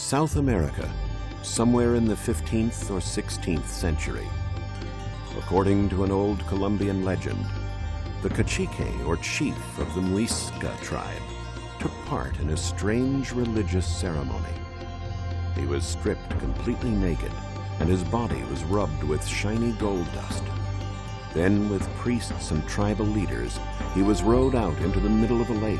South America, somewhere in the 15th or 16th century. According to an old Colombian legend, the cacique, or chief of the Muisca tribe, took part in a strange religious ceremony. He was stripped completely naked, and his body was rubbed with shiny gold dust. Then, with priests and tribal leaders, he was rowed out into the middle of a lake.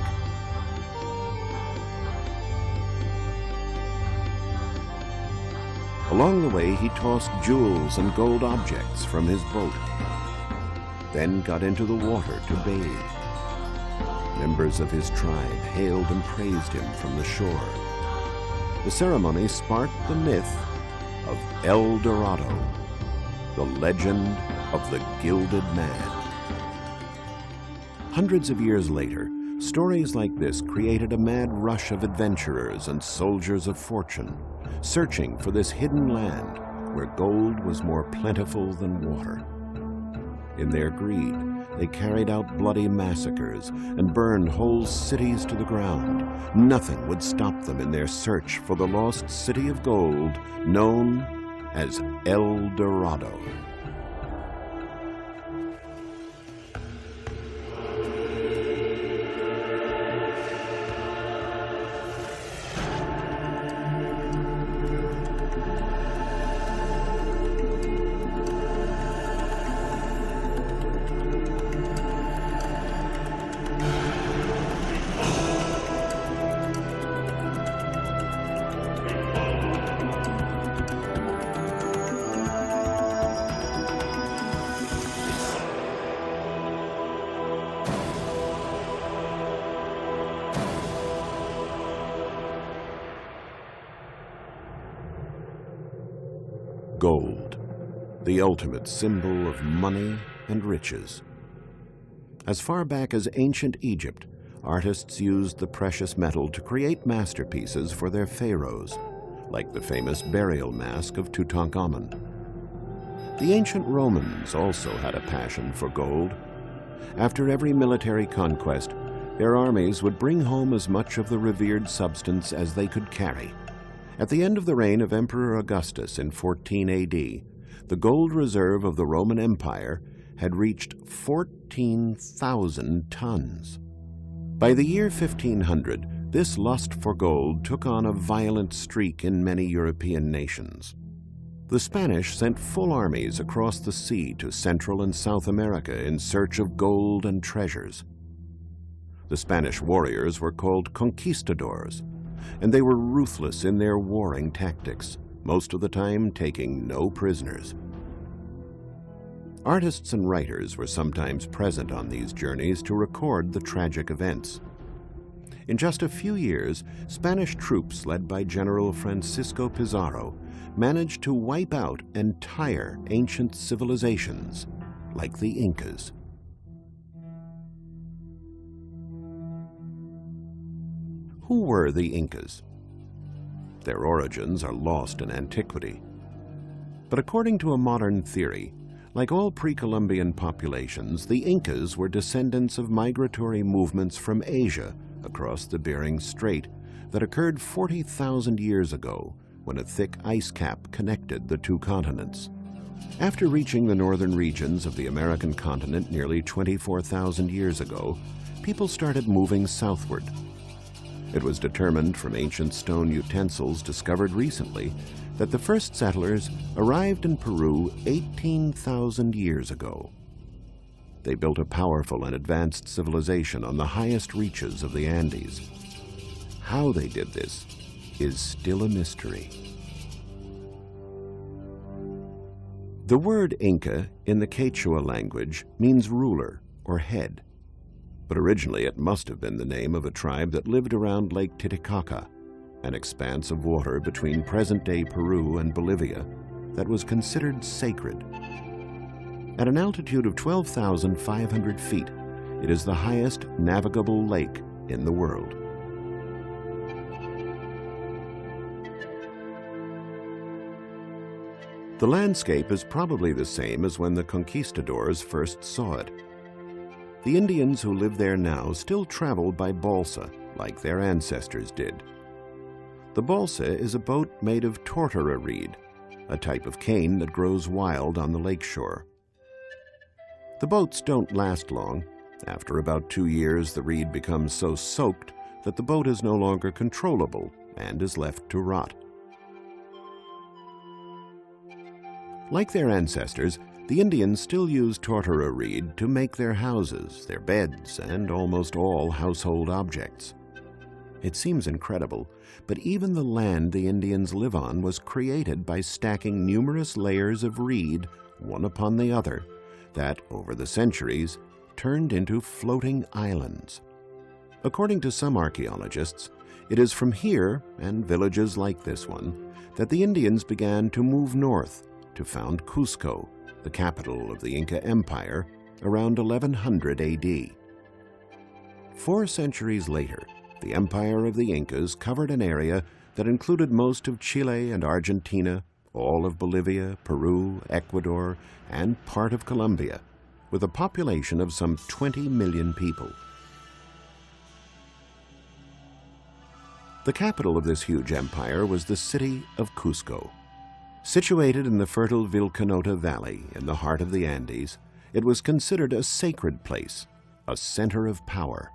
Along the way, he tossed jewels and gold objects from his boat, then got into the water to bathe. Members of his tribe hailed and praised him from the shore. The ceremony sparked the myth of El Dorado, the legend of the Gilded Man. Hundreds of years later, stories like this created a mad rush of adventurers and soldiers of fortune, searching for this hidden land where gold was more plentiful than water. In their greed, they carried out bloody massacres and burned whole cities to the ground. Nothing would stop them in their search for the lost city of gold known as El Dorado. Gold, the ultimate symbol of money and riches. As far back as ancient Egypt, artists used the precious metal to create masterpieces for their pharaohs, like the famous burial mask of Tutankhamun. The ancient Romans also had a passion for gold. After every military conquest, their armies would bring home as much of the revered substance as they could carry. At the end of the reign of Emperor Augustus in 14 AD, the gold reserve of the Roman Empire had reached 14,000 tons. By the year 1500, this lust for gold took on a violent streak in many European nations. The Spanish sent full armies across the sea to Central and South America in search of gold and treasures. The Spanish warriors were called conquistadors, and they were ruthless in their warring tactics, most of the time taking no prisoners. Artists and writers were sometimes present on these journeys to record the tragic events. In just a few years, Spanish troops led by General Francisco Pizarro managed to wipe out entire ancient civilizations, like the Incas. Who were the Incas? Their origins are lost in antiquity. But according to a modern theory, like all pre-Columbian populations, the Incas were descendants of migratory movements from Asia across the Bering Strait that occurred 40,000 years ago when a thick ice cap connected the two continents. After reaching the northern regions of the American continent nearly 24,000 years ago, people started moving southward. It was determined from ancient stone utensils discovered recently that the first settlers arrived in Peru 18,000 years ago. They built a powerful and advanced civilization on the highest reaches of the Andes. How they did this is still a mystery. The word Inca in the Quechua language means ruler or head, but originally it must have been the name of a tribe that lived around Lake Titicaca, an expanse of water between present-day Peru and Bolivia that was considered sacred. At an altitude of 12,500 feet, it is the highest navigable lake in the world. The landscape is probably the same as when the conquistadors first saw it. The Indians who live there now still traveled by balsa, like their ancestors did. The balsa is a boat made of tortora reed, a type of cane that grows wild on the lakeshore. The boats don't last long. After about 2 years, the reed becomes so soaked that the boat is no longer controllable and is left to rot. Like their ancestors, the Indians still use tortora reed to make their houses, their beds, and almost all household objects. It seems incredible, but even the land the Indians live on was created by stacking numerous layers of reed, one upon the other, that, over the centuries, turned into floating islands. According to some archaeologists, it is from here, and villages like this one, that the Indians began to move north to found Cuzco, the capital of the Inca Empire, around 1100 AD. 4 centuries later, the Empire of the Incas covered an area that included most of Chile and Argentina, all of Bolivia, Peru, Ecuador, and part of Colombia, with a population of some 20 million people. The capital of this huge empire was the city of Cuzco. Situated in the fertile Vilcanota Valley in the heart of the Andes, it was considered a sacred place, a center of power.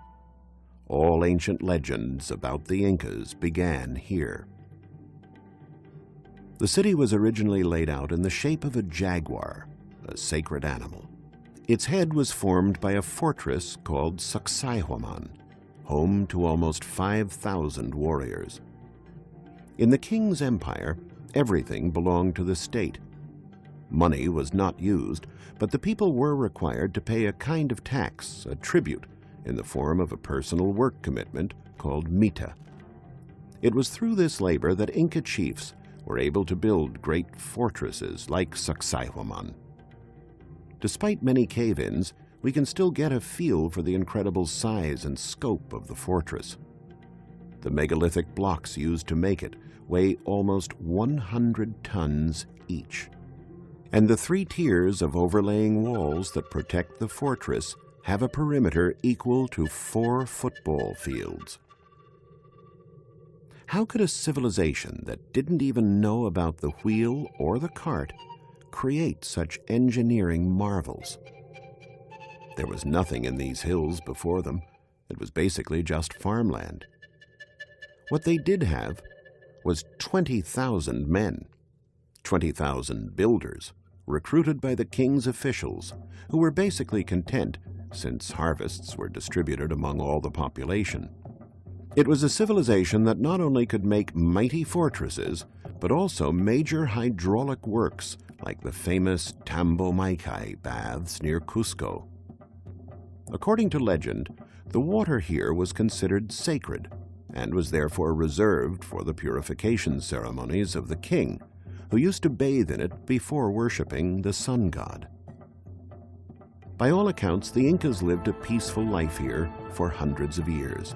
All ancient legends about the Incas began here. The city was originally laid out in the shape of a jaguar, a sacred animal. Its head was formed by a fortress called Sacsayhuaman, home to almost 5,000 warriors. In the king's empire, everything belonged to the state. Money was not used, but the people were required to pay a kind of tax, a tribute, in the form of a personal work commitment called mita. It was through this labor that Inca chiefs were able to build great fortresses like Sacsayhuaman. Despite many cave-ins, we can still get a feel for the incredible size and scope of the fortress. The megalithic blocks used to make it weigh almost 100 tons each. And the 3 tiers of overlaying walls that protect the fortress have a perimeter equal to 4 football fields. How could a civilization that didn't even know about the wheel or the cart create such engineering marvels? There was nothing in these hills before them. It was basically just farmland. What they did have was 20,000 men, 20,000 builders, recruited by the king's officials, who were basically content since harvests were distributed among all the population. It was a civilization that not only could make mighty fortresses, but also major hydraulic works like the famous Tambomaicay baths near Cusco. According to legend, the water here was considered sacred and was therefore reserved for the purification ceremonies of the king, who used to bathe in it before worshiping the sun god. By all accounts, the Incas lived a peaceful life here for hundreds of years.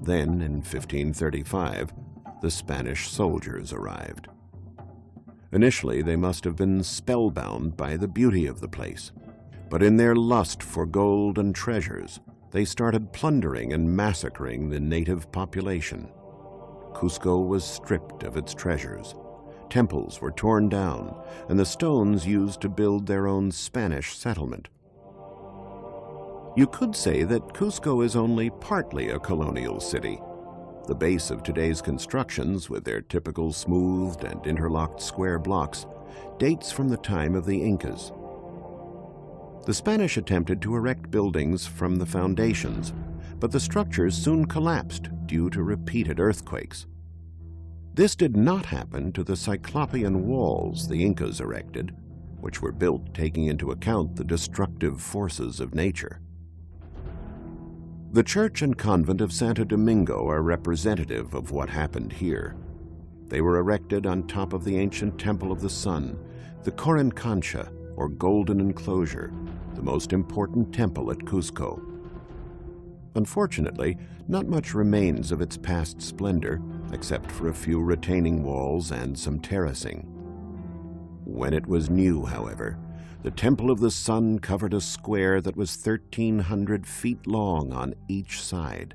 Then, in 1535, the Spanish soldiers arrived. Initially, they must have been spellbound by the beauty of the place, but in their lust for gold and treasures, they started plundering and massacring the native population. Cusco was stripped of its treasures. Temples were torn down, and the stones used to build their own Spanish settlement. You could say that Cusco is only partly a colonial city. The base of today's constructions, with their typical smoothed and interlocked square blocks, dates from the time of the Incas. The Spanish attempted to erect buildings from the foundations, but the structures soon collapsed due to repeated earthquakes. This did not happen to the Cyclopean walls the Incas erected, which were built taking into account the destructive forces of nature. The church and convent of Santo Domingo are representative of what happened here. They were erected on top of the ancient Temple of the Sun, the Corincancha, or Golden Enclosure, the most important temple at Cusco. Unfortunately, not much remains of its past splendor, except for a few retaining walls and some terracing. When it was new, however, the Temple of the Sun covered a square that was 1,300 feet long on each side.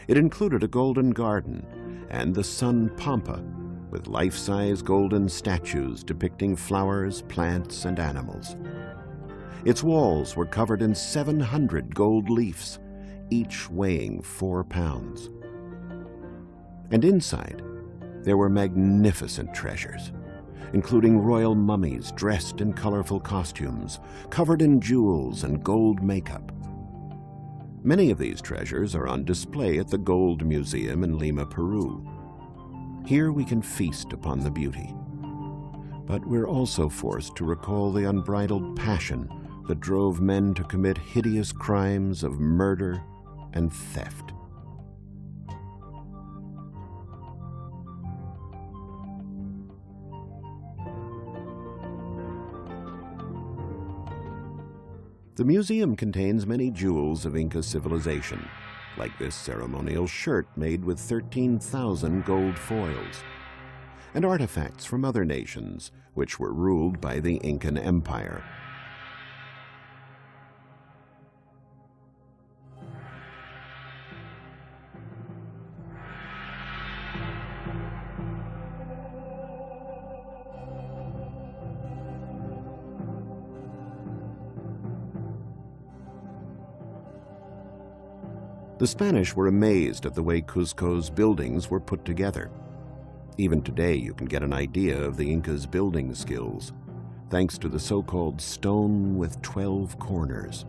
It included a golden garden and the sun pampa, with life-size golden statues depicting flowers, plants, and animals. Its walls were covered in 700 gold leaves, each weighing 4 pounds. And inside, there were magnificent treasures, including royal mummies dressed in colorful costumes, covered in jewels and gold makeup. Many of these treasures are on display at the Gold Museum in Lima, Peru. Here we can feast upon the beauty. But we're also forced to recall the unbridled passion that drove men to commit hideous crimes of murder and theft. The museum contains many jewels of Inca civilization, like this ceremonial shirt made with 13,000 gold foils, and artifacts from other nations which were ruled by the Incan Empire. The Spanish were amazed at the way Cuzco's buildings were put together. Even today, you can get an idea of the Incas' building skills, thanks to the so-called stone with 12 corners.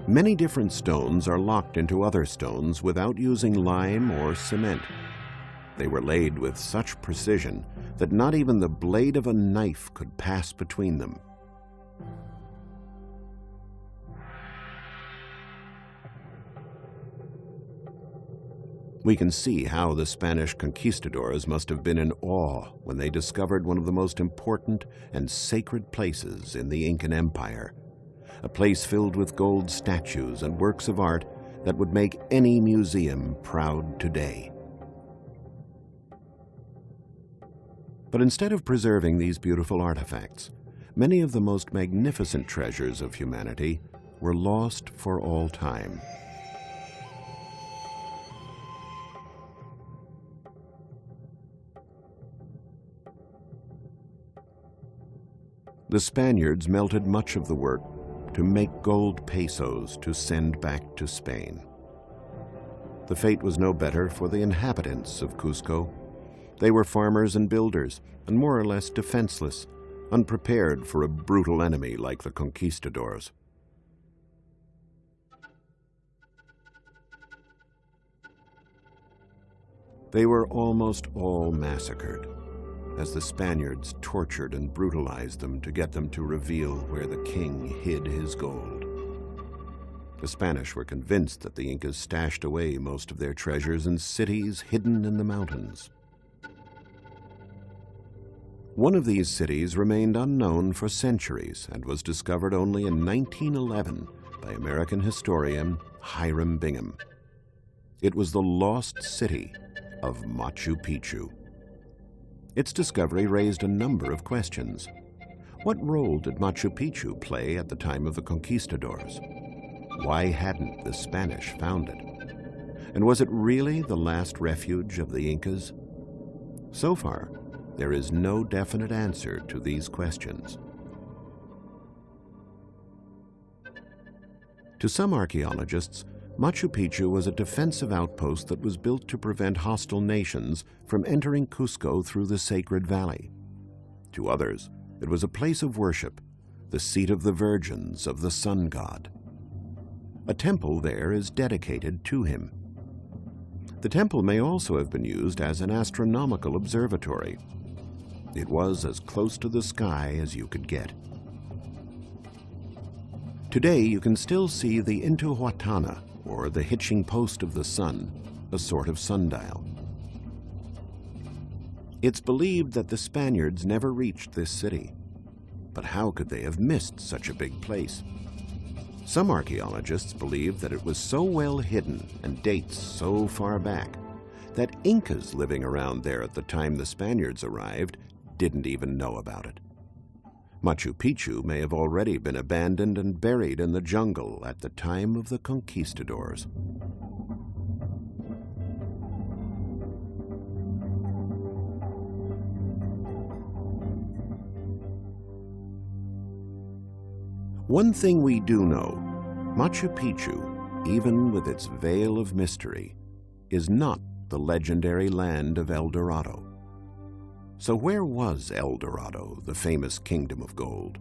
Many different stones are locked into other stones without using lime or cement. They were laid with such precision that not even the blade of a knife could pass between them. We can see how the Spanish conquistadors must have been in awe when they discovered one of the most important and sacred places in the Incan Empire, a place filled with gold statues and works of art that would make any museum proud today. But instead of preserving these beautiful artifacts, many of the most magnificent treasures of humanity were lost for all time. The Spaniards melted much of the work to make gold pesos to send back to Spain. The fate was no better for the inhabitants of Cuzco. They were farmers and builders, and more or less defenseless, unprepared for a brutal enemy like the conquistadors. They were almost all massacred, as the Spaniards tortured and brutalized them to get them to reveal where the king hid his gold. The Spanish were convinced that the Incas stashed away most of their treasures in cities hidden in the mountains. One of these cities remained unknown for centuries and was discovered only in 1911 by American historian Hiram Bingham. It was the lost city of Machu Picchu. Its discovery raised a number of questions. What role did Machu Picchu play at the time of the conquistadors? Why hadn't the Spanish found it? And was it really the last refuge of the Incas? So far, there is no definite answer to these questions. To some archaeologists, Machu Picchu was a defensive outpost that was built to prevent hostile nations from entering Cuzco through the sacred valley. To others, it was a place of worship, the seat of the virgins of the sun god. A temple there is dedicated to him. The temple may also have been used as an astronomical observatory. It was as close to the sky as you could get. Today, you can still see the Intihuatana, or the hitching post of the sun, a sort of sundial. It's believed that the Spaniards never reached this city. But how could they have missed such a big place? Some archaeologists believe that it was so well hidden and dates so far back that Incas living around there at the time the Spaniards arrived didn't even know about it. Machu Picchu may have already been abandoned and buried in the jungle at the time of the conquistadors. One thing we do know, Machu Picchu, even with its veil of mystery, is not the legendary land of El Dorado. So where was El Dorado, the famous kingdom of gold?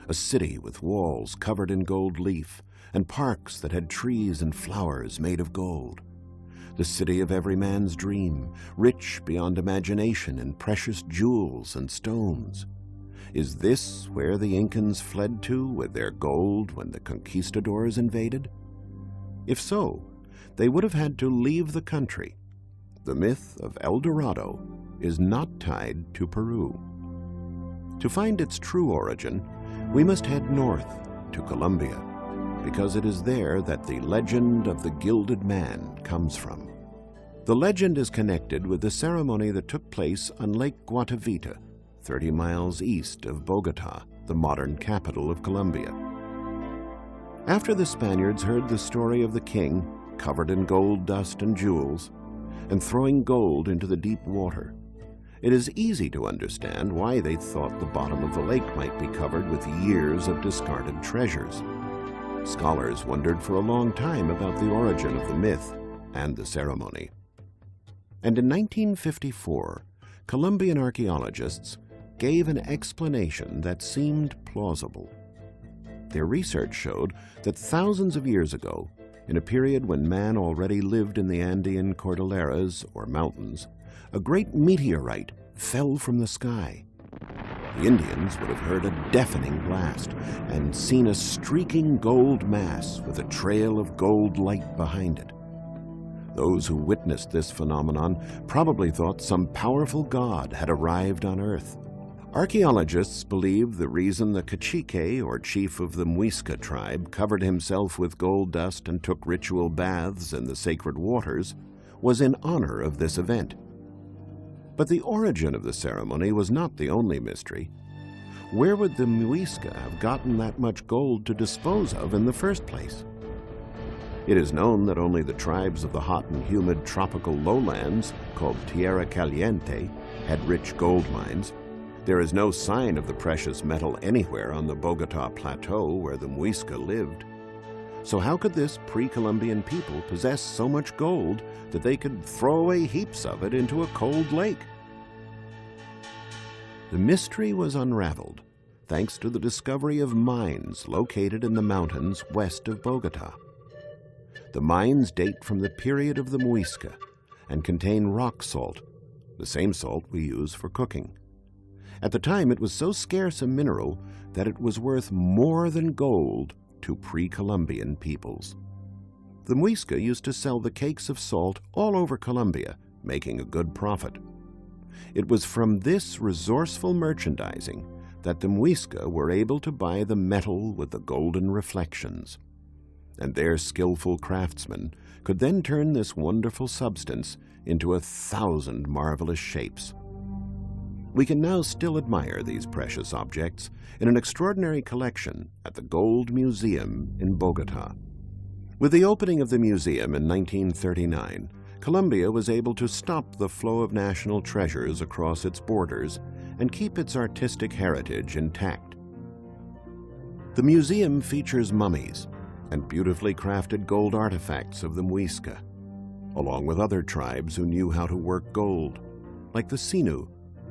A city with walls covered in gold leaf and parks that had trees and flowers made of gold. The city of every man's dream, rich beyond imagination in precious jewels and stones. Is this where the Incans fled to with their gold when the conquistadors invaded? If so, they would have had to leave the country. The myth of El Dorado is not tied to Peru. To find its true origin, we must head north to Colombia, because it is there that the legend of the Gilded Man comes from. The legend is connected with the ceremony that took place on Lake Guatavita, 30 miles east of Bogota, the modern capital of Colombia. After the Spaniards heard the story of the king, covered in gold dust and jewels, and throwing gold into the deep water, it is easy to understand why they thought the bottom of the lake might be covered with years of discarded treasures. Scholars wondered for a long time about the origin of the myth and the ceremony. And in 1954, Colombian archaeologists gave an explanation that seemed plausible. Their research showed that thousands of years ago, in a period when man already lived in the Andean Cordilleras, or mountains, a great meteorite fell from the sky. The Indians would have heard a deafening blast and seen a streaking gold mass with a trail of gold light behind it. Those who witnessed this phenomenon probably thought some powerful god had arrived on Earth. Archaeologists believe the reason the cacique, or chief of the Muisca tribe, covered himself with gold dust and took ritual baths in the sacred waters was in honor of this event. But the origin of the ceremony was not the only mystery. Where would the Muisca have gotten that much gold to dispose of in the first place? It is known that only the tribes of the hot and humid tropical lowlands, called Tierra Caliente, had rich gold mines. There is no sign of the precious metal anywhere on the Bogota Plateau where the Muisca lived. So how could this pre-Columbian people possess so much gold that they could throw away heaps of it into a cold lake? The mystery was unraveled thanks to the discovery of mines located in the mountains west of Bogota. The mines date from the period of the Muisca and contain rock salt, the same salt we use for cooking. At the time, it was so scarce a mineral that it was worth more than gold to pre-Columbian peoples. The Muisca used to sell the cakes of salt all over Colombia, making a good profit. It was from this resourceful merchandising that the Muisca were able to buy the metal with the golden reflections. And their skillful craftsmen could then turn this wonderful substance into 1,000 marvelous shapes. We can now still admire these precious objects in an extraordinary collection at the Gold Museum in Bogota. With the opening of the museum in 1939, Colombia was able to stop the flow of national treasures across its borders and keep its artistic heritage intact. The museum features mummies and beautifully crafted gold artifacts of the Muisca, along with other tribes who knew how to work gold, like the Sinu,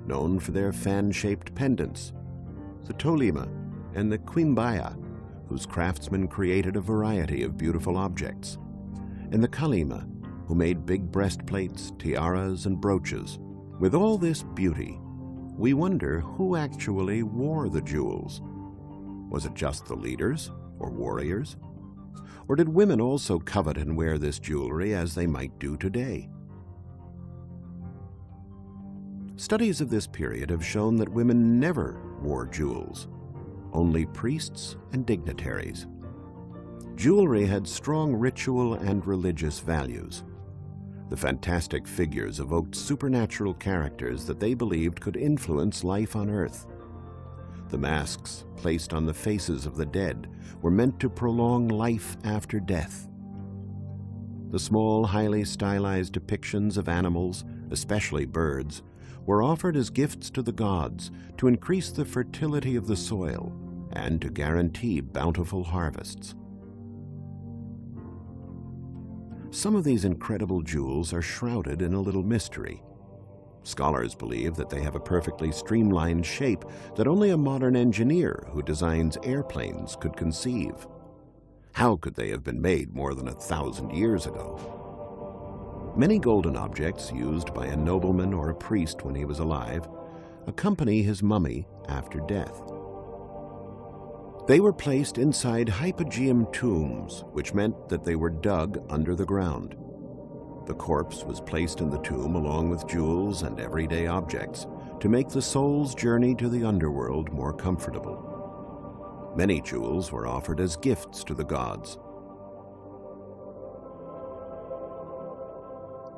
known for their fan-shaped pendants, the Tolima, and the Quimbaya, whose craftsmen created a variety of beautiful objects, and the Calima, who made big breastplates, tiaras, and brooches. With all this beauty, we wonder who actually wore the jewels. Was it just the leaders or warriors? Or did women also covet and wear this jewelry as they might do today? Studies of this period have shown that women never wore jewels, only priests and dignitaries. Jewelry had strong ritual and religious values. The fantastic figures evoked supernatural characters that they believed could influence life on Earth. The masks placed on the faces of the dead were meant to prolong life after death. The small, highly stylized depictions of animals, especially birds, were offered as gifts to the gods to increase the fertility of the soil and to guarantee bountiful harvests. Some of these incredible jewels are shrouded in a little mystery. Scholars believe that they have a perfectly streamlined shape that only a modern engineer who designs airplanes could conceive. How could they have been made more than 1,000 years ago? Many golden objects used by a nobleman or a priest when he was alive accompany his mummy after death. They were placed inside hypogeum tombs, which meant that they were dug under the ground. The corpse was placed in the tomb along with jewels and everyday objects to make the soul's journey to the underworld more comfortable. Many jewels were offered as gifts to the gods.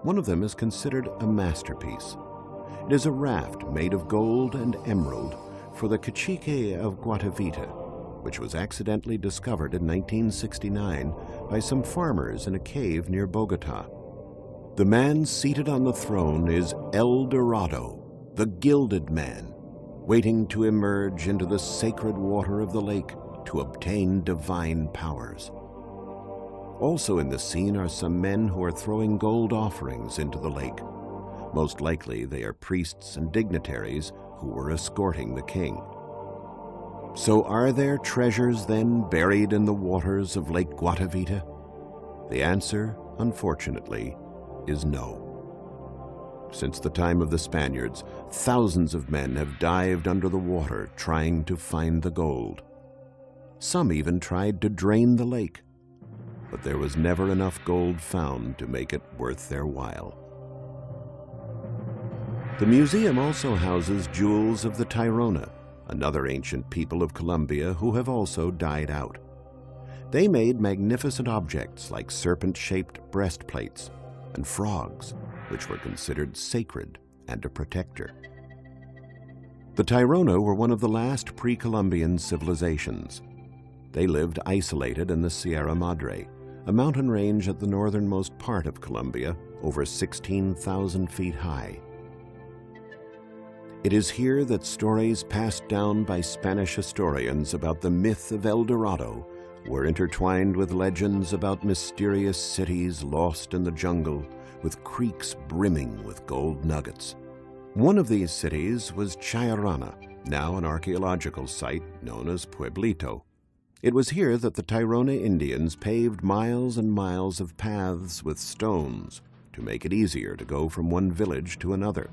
One of them is considered a masterpiece. It is a raft made of gold and emerald for the Cacique of Guatavita, which was accidentally discovered in 1969 by some farmers in a cave near Bogota. The man seated on the throne is El Dorado, the gilded man, waiting to emerge into the sacred water of the lake to obtain divine powers. Also in the scene are some men who are throwing gold offerings into the lake. Most likely they are priests and dignitaries who were escorting the king. So are there treasures then buried in the waters of Lake Guatavita? The answer, unfortunately, is no. Since the time of the Spaniards, thousands of men have dived under the water trying to find the gold. Some even tried to drain the lake, but there was never enough gold found to make it worth their while. The museum also houses jewels of the Tairona, another ancient people of Colombia who have also died out. They made magnificent objects like serpent-shaped breastplates and frogs, which were considered sacred and a protector. The Tairona were one of the last pre-Columbian civilizations. They lived isolated in the Sierra Madre, a mountain range at the northernmost part of Colombia, over 16,000 feet high. It is here that stories passed down by Spanish historians about the myth of El Dorado were intertwined with legends about mysterious cities lost in the jungle, with creeks brimming with gold nuggets. One of these cities was Chairana, now an archaeological site known as Pueblito. It was here that the Tairona Indians paved miles and miles of paths with stones to make it easier to go from one village to another.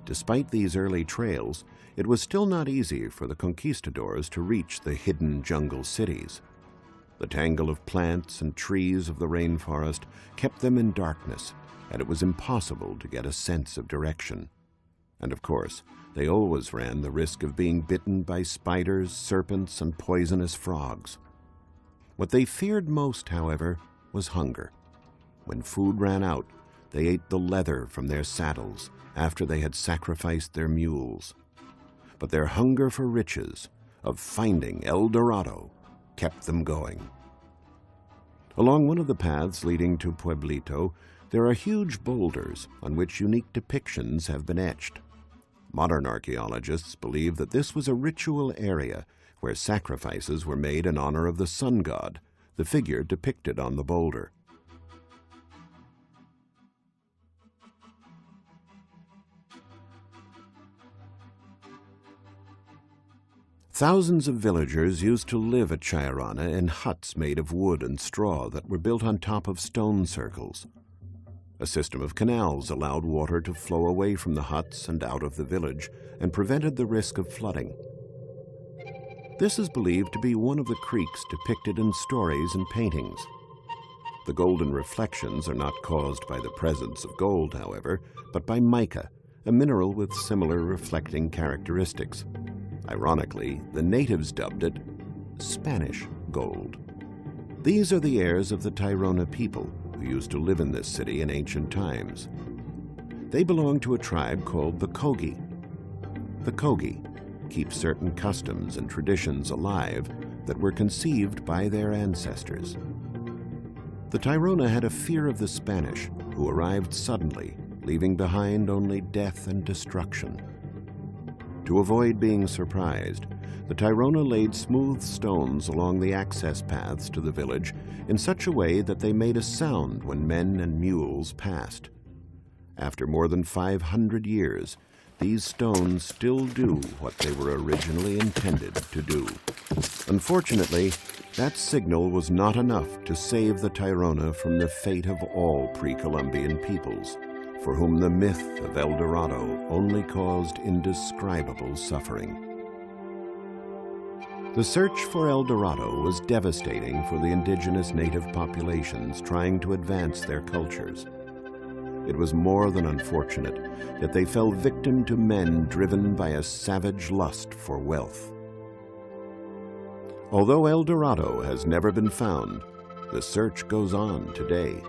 Despite these early trails, it was still not easy for the conquistadors to reach the hidden jungle cities. The tangle of plants and trees of the rainforest kept them in darkness, and it was impossible to get a sense of direction. And of course, they always ran the risk of being bitten by spiders, serpents, and poisonous frogs. What they feared most, however, was hunger. When food ran out, they ate the leather from their saddles after they had sacrificed their mules. But their hunger for riches, of finding El Dorado, kept them going. Along one of the paths leading to Pueblito, there are huge boulders on which unique depictions have been etched. Modern archaeologists believe that this was a ritual area where sacrifices were made in honor of the sun god, the figure depicted on the boulder. Thousands of villagers used to live at Chairana in huts made of wood and straw that were built on top of stone circles. A system of canals allowed water to flow away from the huts and out of the village and prevented the risk of flooding. This is believed to be one of the creeks depicted in stories and paintings. The golden reflections are not caused by the presence of gold, however, but by mica, a mineral with similar reflecting characteristics. Ironically, the natives dubbed it Spanish gold. These are the heirs of the Tairona people who used to live in this city in ancient times. They belong to a tribe called the Kogi. The Kogi keep certain customs and traditions alive that were conceived by their ancestors. The Tairona had a fear of the Spanish, who arrived suddenly, leaving behind only death and destruction. To avoid being surprised, the Tairona laid smooth stones along the access paths to the village in such a way that they made a sound when men and mules passed. After more than 500 years, these stones still do what they were originally intended to do. Unfortunately, that signal was not enough to save the Tairona from the fate of all pre-Columbian peoples, for whom the myth of El Dorado only caused indescribable suffering. The search for El Dorado was devastating for the indigenous native populations trying to advance their cultures. It was more than unfortunate that they fell victim to men driven by a savage lust for wealth. Although El Dorado has never been found, the search goes on today.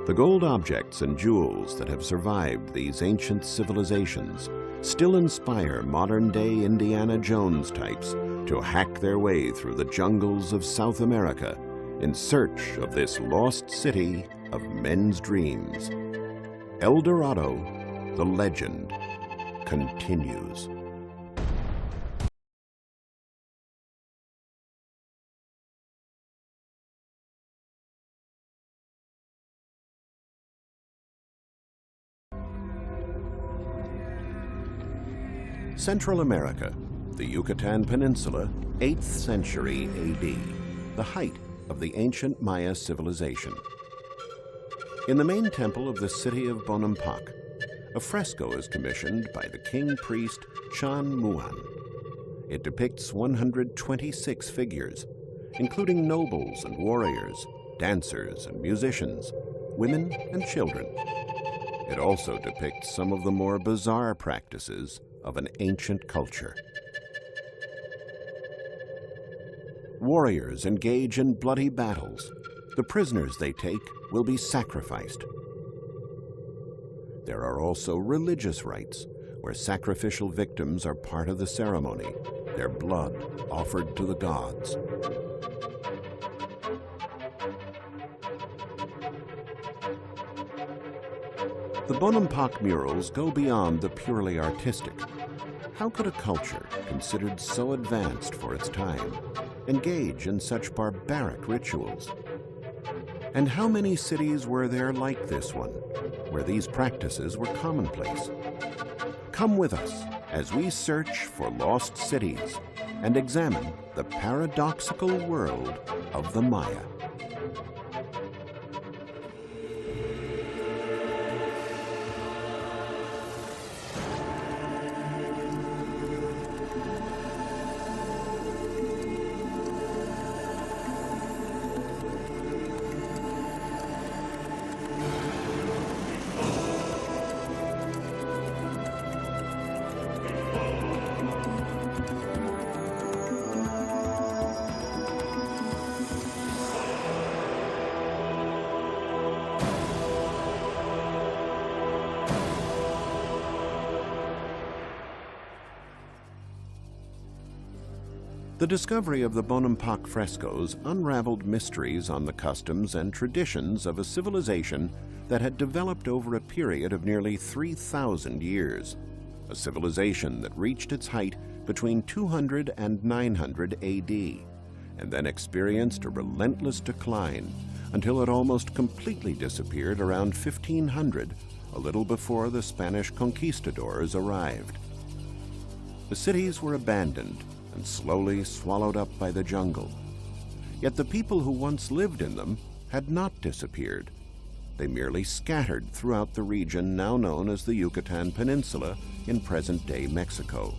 The gold objects and jewels that have survived these ancient civilizations still inspire modern-day Indiana Jones types to hack their way through the jungles of South America in search of this lost city of men's dreams. El Dorado, the legend, continues. Central America, the Yucatan Peninsula, 8th century AD, the height of the ancient Maya civilization. In the main temple of the city of Bonampak, a fresco is commissioned by the king priest Chan Muan. It depicts 126 figures, including nobles and warriors, dancers and musicians, women and children. It also depicts some of the more bizarre practices of an ancient culture. Warriors engage in bloody battles. The prisoners they take will be sacrificed. There are also religious rites, where sacrificial victims are part of the ceremony, their blood offered to the gods. The Bonampak murals go beyond the purely artistic. How could a culture, considered so advanced for its time, engage in such barbaric rituals? And how many cities were there like this one, where these practices were commonplace? Come with us as we search for lost cities and examine the paradoxical world of the Maya. The discovery of the Bonampak frescoes unraveled mysteries on the customs and traditions of a civilization that had developed over a period of nearly 3,000 years, a civilization that reached its height between 200 and 900 AD, and then experienced a relentless decline until it almost completely disappeared around 1500, a little before the Spanish conquistadors arrived. The cities were abandoned and slowly swallowed up by the jungle. Yet the people who once lived in them had not disappeared. They merely scattered throughout the region now known as the Yucatan Peninsula in present-day Mexico,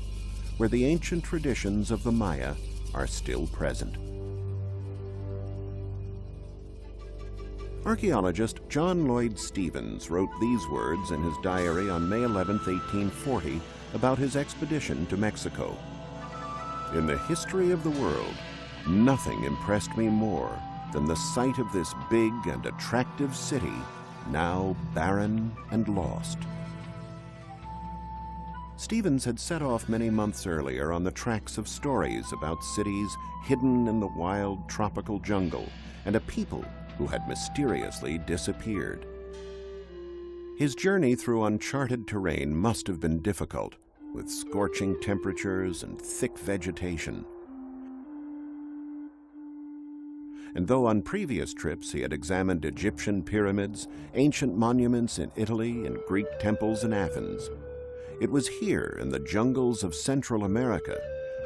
where the ancient traditions of the Maya are still present. Archaeologist John Lloyd Stephens wrote these words in his diary on May 11, 1840, about his expedition to Mexico. In the history of the world, nothing impressed me more than the sight of this big and attractive city, now barren and lost. Stephens had set off many months earlier on the tracks of stories about cities hidden in the wild tropical jungle and a people who had mysteriously disappeared. His journey through uncharted terrain must have been difficult, with scorching temperatures and thick vegetation. And though on previous trips he had examined Egyptian pyramids, ancient monuments in Italy, and Greek temples in Athens, it was here in the jungles of Central America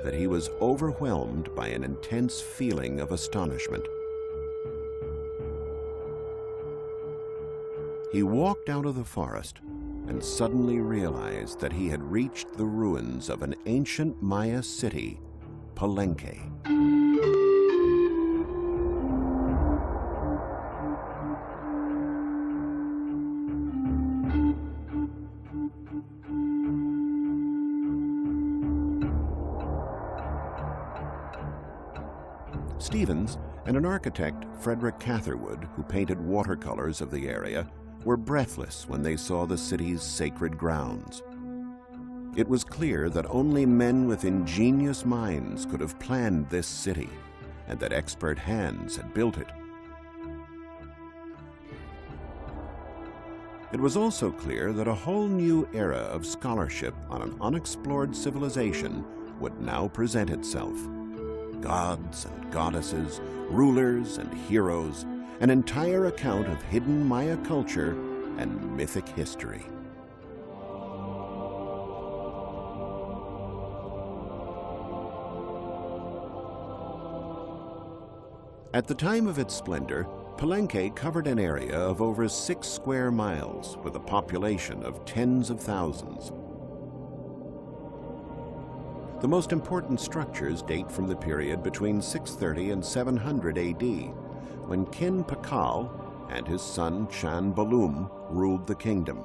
that he was overwhelmed by an intense feeling of astonishment. He walked out of the forest and suddenly realized that he had reached the ruins of an ancient Maya city, Palenque. Stevens and an architect, Frederick Catherwood, who painted watercolors of the area, were breathless when they saw the city's sacred grounds. It was clear that only men with ingenious minds could have planned this city, and that expert hands had built it. It was also clear that a whole new era of scholarship on an unexplored civilization would now present itself. Gods and goddesses, rulers and heroes, an entire account of hidden Maya culture and mythic history. At the time of its splendor, Palenque covered an area of over 6 square miles with a population of tens of thousands. The most important structures date from the period between 630 and 700 AD, when Kin Pakal and his son Chan Balum ruled the kingdom.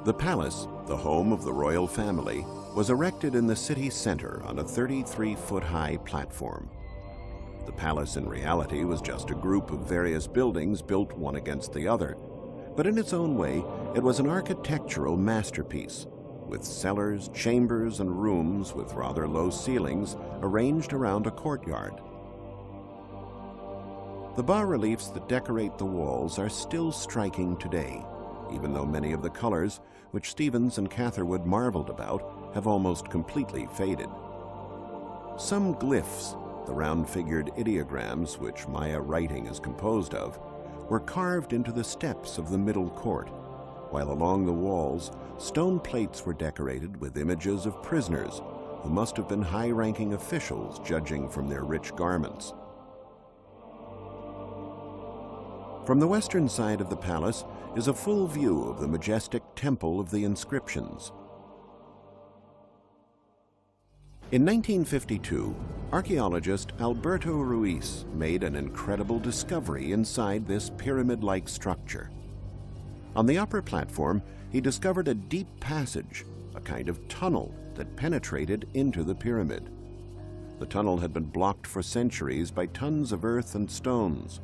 The palace, the home of the royal family, was erected in the city center on a 33-foot-high platform. The palace in reality was just a group of various buildings built one against the other, but in its own way, it was an architectural masterpiece, with cellars, chambers, and rooms with rather low ceilings arranged around a courtyard. The bas-reliefs that decorate the walls are still striking today, even though many of the colors, which Stevens and Catherwood marveled about, have almost completely faded. Some glyphs, the round-figured ideograms which Maya writing is composed of, were carved into the steps of the middle court, while along the walls, stone plates were decorated with images of prisoners who must have been high-ranking officials judging from their rich garments. From the western side of the palace is a full view of the majestic Temple of the Inscriptions. In 1952, archaeologist Alberto Ruiz made an incredible discovery inside this pyramid-like structure. On the upper platform, he discovered a deep passage, a kind of tunnel that penetrated into the pyramid. The tunnel had been blocked for centuries by tons of earth and stones,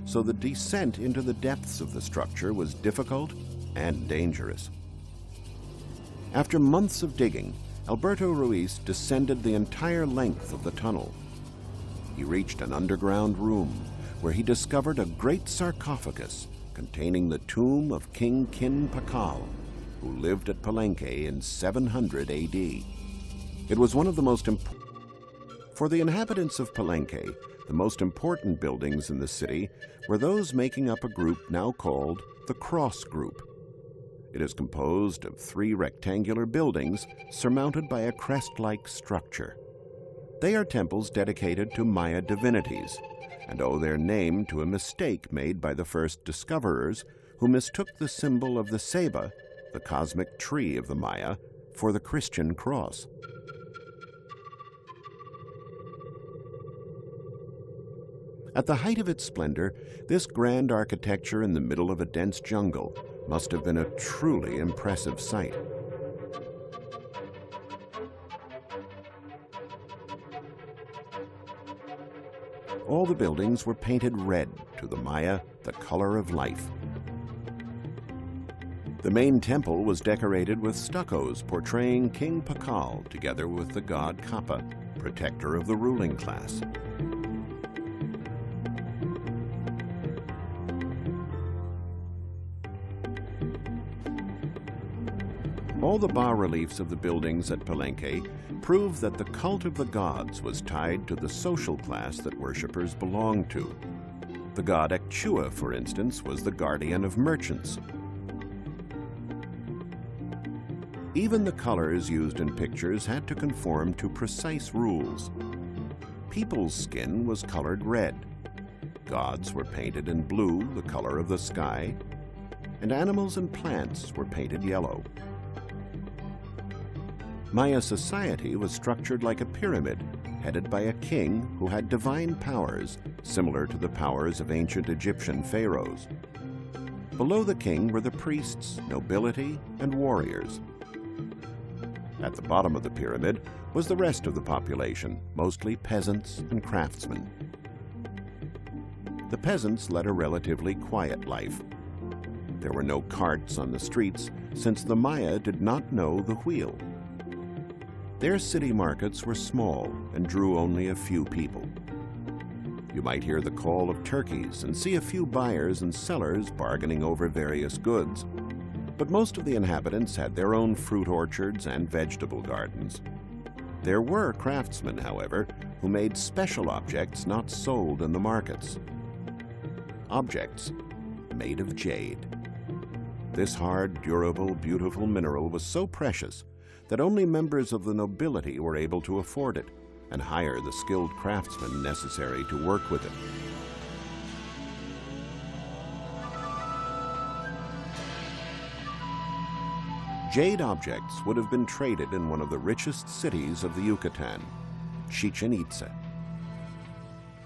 so the descent into the depths of the structure was difficult and dangerous. After months of digging, Alberto Ruiz descended the entire length of the tunnel. He reached an underground room where he discovered a great sarcophagus containing the tomb of King Kin Pakal, who lived at Palenque in 700 AD. It was one of the most important. For the inhabitants of Palenque, the most important buildings in the city were those making up a group now called the Cross Group. It is composed of 3 rectangular buildings surmounted by a crest-like structure. They are temples dedicated to Maya divinities and owe their name to a mistake made by the first discoverers who mistook the symbol of the ceiba, the cosmic tree of the Maya, for the Christian cross. At the height of its splendor, this grand architecture in the middle of a dense jungle must have been a truly impressive sight. All the buildings were painted red, to the Maya, the color of life. The main temple was decorated with stuccos portraying King Pakal together with the god Kappa, protector of the ruling class. All the bas-reliefs of the buildings at Palenque prove that the cult of the gods was tied to the social class that worshippers belonged to. The god Ekchua, for instance, was the guardian of merchants. Even the colors used in pictures had to conform to precise rules. People's skin was colored red. Gods were painted in blue, the color of the sky, and animals and plants were painted yellow. Maya society was structured like a pyramid, headed by a king who had divine powers, similar to the powers of ancient Egyptian pharaohs. Below the king were the priests, nobility, and warriors. At the bottom of the pyramid was the rest of the population, mostly peasants and craftsmen. The peasants led a relatively quiet life. There were no carts on the streets, since the Maya did not know the wheel. Their city markets were small and drew only a few people. You might hear the call of turkeys and see a few buyers and sellers bargaining over various goods. But most of the inhabitants had their own fruit orchards and vegetable gardens. There were craftsmen, however, who made special objects not sold in the markets. Objects made of jade. This hard, durable, beautiful mineral was so precious that only members of the nobility were able to afford it and hire the skilled craftsmen necessary to work with it. Jade objects would have been traded in one of the richest cities of the Yucatan, Chichén Itza.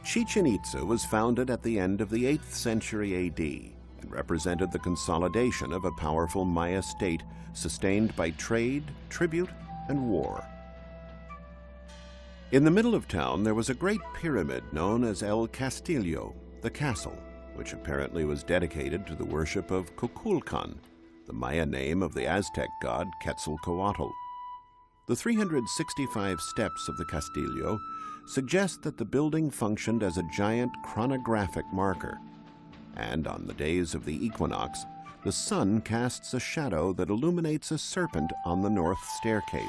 Chichén Itza was founded at the end of the 8th century AD and represented the consolidation of a powerful Maya state sustained by trade, tribute, and war. In the middle of town there was a great pyramid known as El Castillo, the castle, which apparently was dedicated to the worship of Kukulkan, the Maya name of the Aztec god Quetzalcoatl. The 365 steps of the Castillo suggest that the building functioned as a giant chronographic marker, and on the days of the equinox, the sun casts a shadow that illuminates a serpent on the north staircase.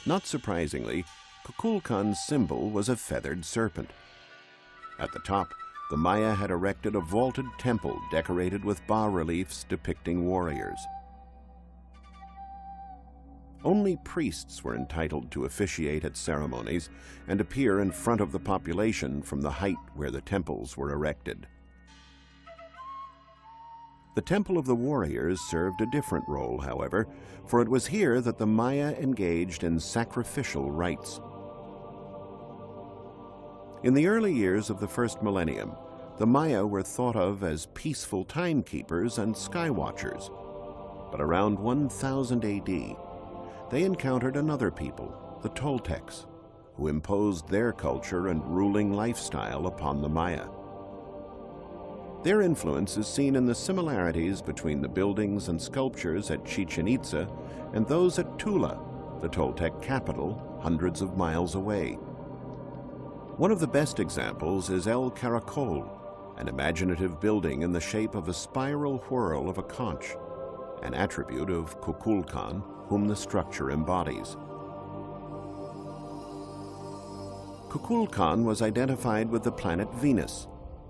Not surprisingly, Kukulkan's symbol was a feathered serpent. At the top, the Maya had erected a vaulted temple decorated with bas-reliefs depicting warriors. Only priests were entitled to officiate at ceremonies and appear in front of the population from the height where the temples were erected. The Temple of the Warriors served a different role, however, for it was here that the Maya engaged in sacrificial rites. In the early years of the first millennium, the Maya were thought of as peaceful timekeepers and sky watchers. But around 1000 AD, they encountered another people, the Toltecs, who imposed their culture and ruling lifestyle upon the Maya. Their influence is seen in the similarities between the buildings and sculptures at Chichén Itza and those at Tula, the Toltec capital, hundreds of miles away. One of the best examples is El Caracol, an imaginative building in the shape of a spiral whirl of a conch, an attribute of Kukulkan, whom the structure embodies. Kukulkan was identified with the planet Venus,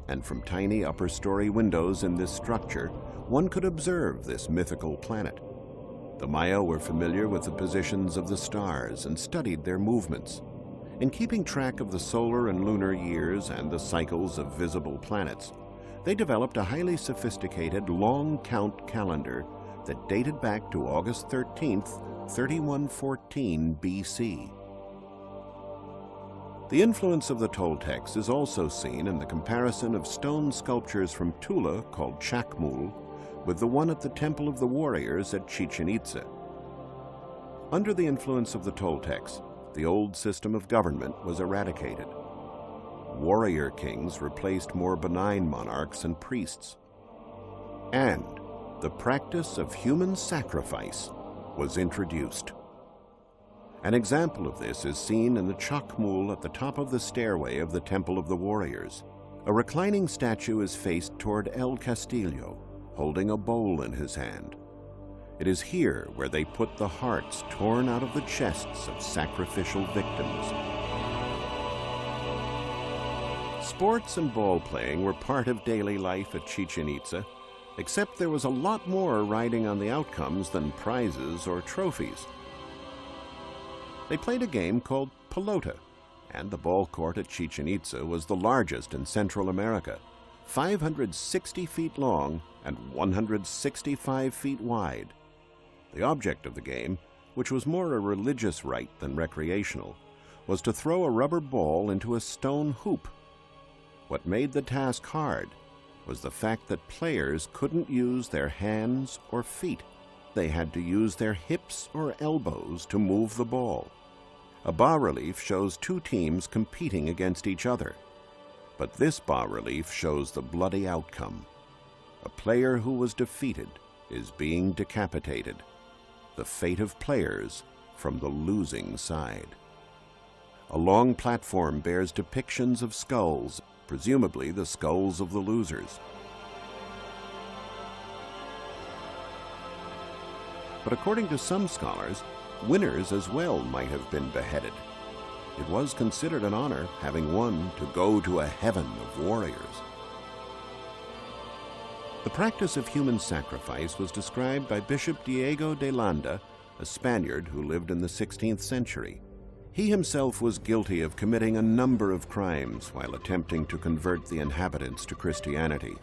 and from tiny upper-story windows in this structure, one could observe this mythical planet. The Maya were familiar with the positions of the stars and studied their movements. In keeping track of the solar and lunar years and the cycles of visible planets, they developed a highly sophisticated long-count calendar that dated back to August 13th, 3114 BC. The influence of the Toltecs is also seen in the comparison of stone sculptures from Tula called Chacmul with the one at the Temple of the Warriors at Chichén Itza. Under the influence of the Toltecs, the old system of government was eradicated. Warrior kings replaced more benign monarchs and priests. And the practice of human sacrifice was introduced. An example of this is seen in the Chacmul at the top of the stairway of the Temple of the Warriors, A reclining statue is faced toward El Castillo, holding a bowl in his hand. It is here where they put the hearts torn out of the chests of sacrificial victims. Sports and ball playing were part of daily life at Chichén Itza, except there was a lot more riding on the outcomes than prizes or trophies. They played a game called pelota, and the ball court at Chichén Itza was the largest in Central America, 560 feet long and 165 feet wide. The object of the game, which was more a religious rite than recreational, was to throw a rubber ball into a stone hoop. What made the task hard was the fact that players couldn't use their hands or feet. They had to use their hips or elbows to move the ball. A bas-relief shows two teams competing against each other, but this bas-relief shows the bloody outcome. A player who was defeated is being decapitated, the fate of players from the losing side. A long platform bears depictions of skulls, presumably the skulls of the losers. But according to some scholars, winners as well might have been beheaded. It was considered an honor, having won, to go to a heaven of warriors. The practice of human sacrifice was described by Bishop Diego de Landa, a Spaniard who lived in the 16th century. He himself was guilty of committing a number of crimes while attempting to convert the inhabitants to Christianity.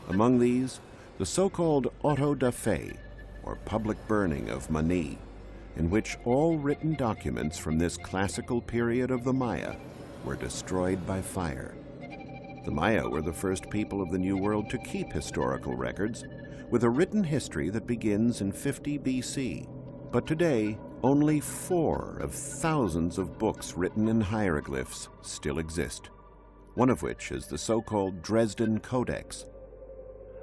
Among these, the so-called auto da fe, or public burning of Mani, in which all written documents from this classical period of the Maya were destroyed by fire. The Maya were the first people of the New World to keep historical records, with a written history that begins in 50 BC. But today, only 4 of thousands of books written in hieroglyphs still exist, one of which is the so-called Dresden Codex.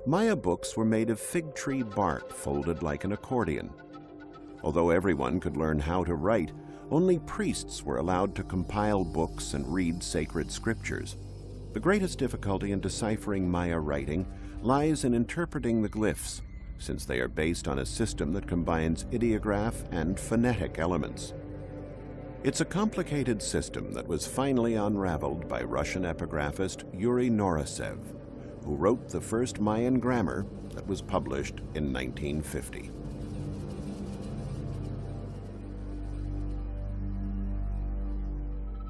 Maya books were made of fig tree bark folded like an accordion. Although everyone could learn how to write, only priests were allowed to compile books and read sacred scriptures. The greatest difficulty in deciphering Maya writing lies in interpreting the glyphs, since they are based on a system that combines ideograph and phonetic elements. It's a complicated system that was finally unraveled by Russian epigraphist Yuri Norosev, who wrote the first Mayan grammar that was published in 1950.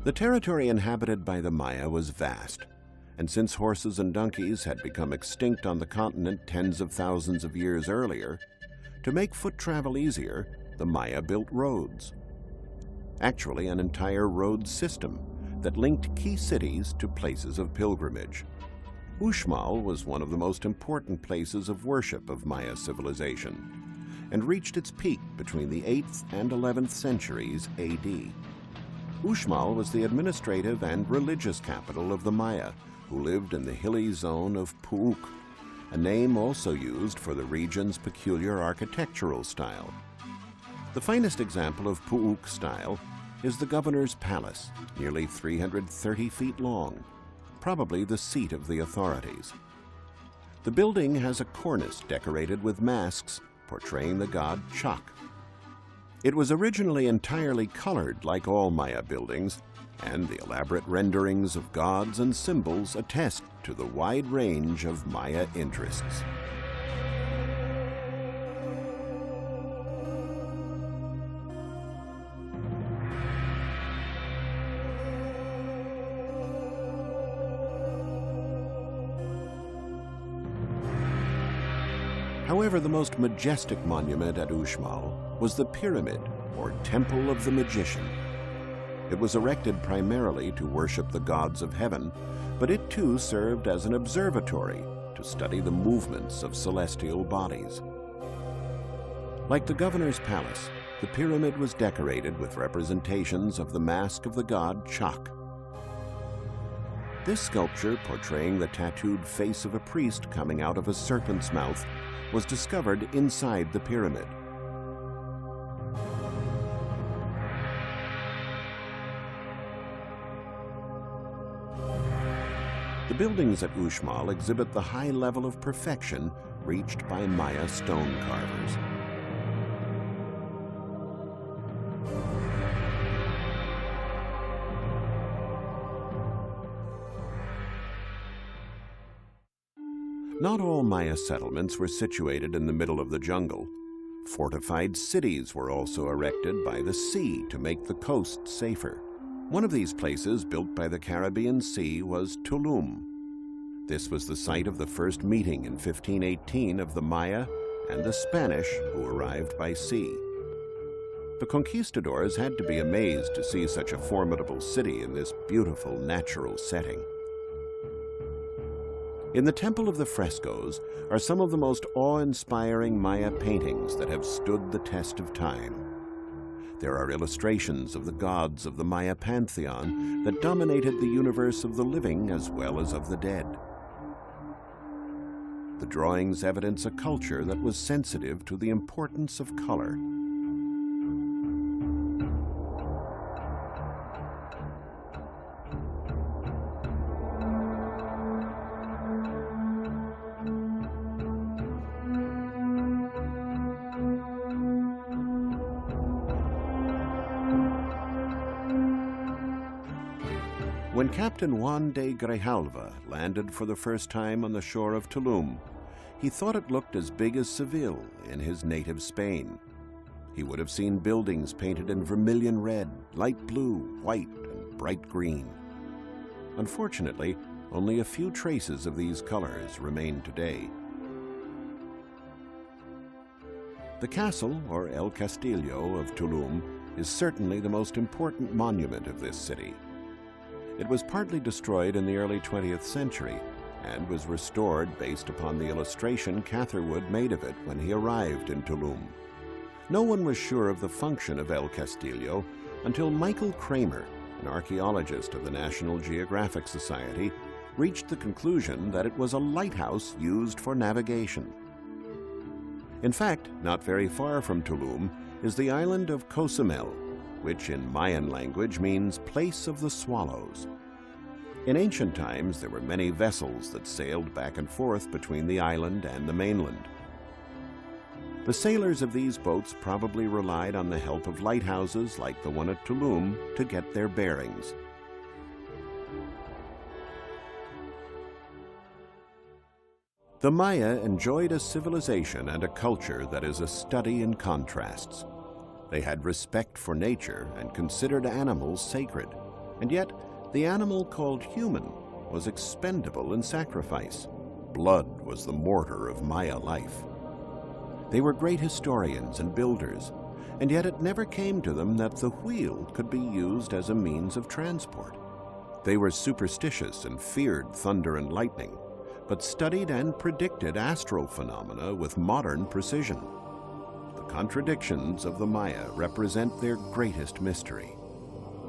The territory inhabited by the Maya was vast, and since horses and donkeys had become extinct on the continent tens of thousands of years earlier, to make foot travel easier, the Maya built roads. Actually, an entire road system that linked key cities to places of pilgrimage. Uxmal was one of the most important places of worship of Maya civilization, and reached its peak between the 8th and 11th centuries AD. Uxmal was the administrative and religious capital of the Maya, who lived in the hilly zone of Puuc, a name also used for the region's peculiar architectural style. The finest example of Puuc style is the governor's palace, nearly 330 feet long, probably the seat of the authorities. The building has a cornice decorated with masks portraying the god Chac. It was originally entirely colored like all Maya buildings, and the elaborate renderings of gods and symbols attest to the wide range of Maya interests. However, the most majestic monument at Uxmal was the pyramid, or Temple of the Magician. It was erected primarily to worship the gods of heaven, but it too served as an observatory to study the movements of celestial bodies. Like the governor's palace, the pyramid was decorated with representations of the mask of the god Chac. This sculpture, portraying the tattooed face of a priest coming out of a serpent's mouth, was discovered inside the pyramid. The buildings at Uxmal exhibit the high level of perfection reached by Maya stone carvers. Not all Maya settlements were situated in the middle of the jungle. Fortified cities were also erected by the sea to make the coast safer. One of these places, built by the Caribbean Sea, was Tulum. This was the site of the first meeting in 1518 of the Maya and the Spanish who arrived by sea. The conquistadors had to be amazed to see such a formidable city in this beautiful natural setting. In the Temple of the Frescoes are some of the most awe-inspiring Maya paintings that have stood the test of time. There are illustrations of the gods of the Maya pantheon that dominated the universe of the living as well as of the dead. The drawings evidence a culture that was sensitive to the importance of color. When Captain Juan de Grijalva landed for the first time on the shore of Tulum, he thought it looked as big as Seville in his native Spain. He would have seen buildings painted in vermilion red, light blue, white, and bright green. Unfortunately, only a few traces of these colors remain today. The castle, or El Castillo, of Tulum is certainly the most important monument of this city. It was partly destroyed in the early 20th century and was restored based upon the illustration Catherwood made of it when he arrived in Tulum. No one was sure of the function of El Castillo until Michael Kramer, an archaeologist of the National Geographic Society, reached the conclusion that it was a lighthouse used for navigation. In fact, not very far from Tulum is the island of Cozumel, which in Mayan language means place of the swallows. In ancient times, there were many vessels that sailed back and forth between the island and the mainland. The sailors of these boats probably relied on the help of lighthouses like the one at Tulum to get their bearings. The Maya enjoyed a civilization and a culture that is a study in contrasts. They had respect for nature and considered animals sacred, and yet the animal called human was expendable in sacrifice. Blood was the mortar of Maya life. They were great historians and builders, and yet it never came to them that the wheel could be used as a means of transport. They were superstitious and feared thunder and lightning, but studied and predicted astral phenomena with modern precision. The contradictions of the Maya represent their greatest mystery.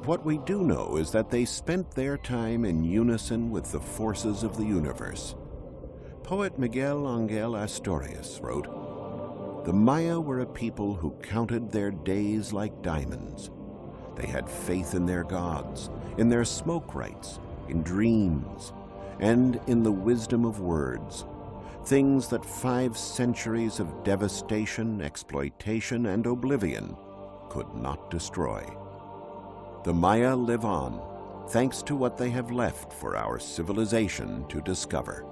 What we do know is that they spent their time in unison with the forces of the universe. Poet Miguel Ángel Asturias wrote, "The Maya were a people who counted their days like diamonds. They had faith in their gods, in their smoke rites, in dreams, and in the wisdom of words. Things that 5 centuries of devastation, exploitation, and oblivion could not destroy. The Maya live on, thanks to what they have left for our civilization to discover."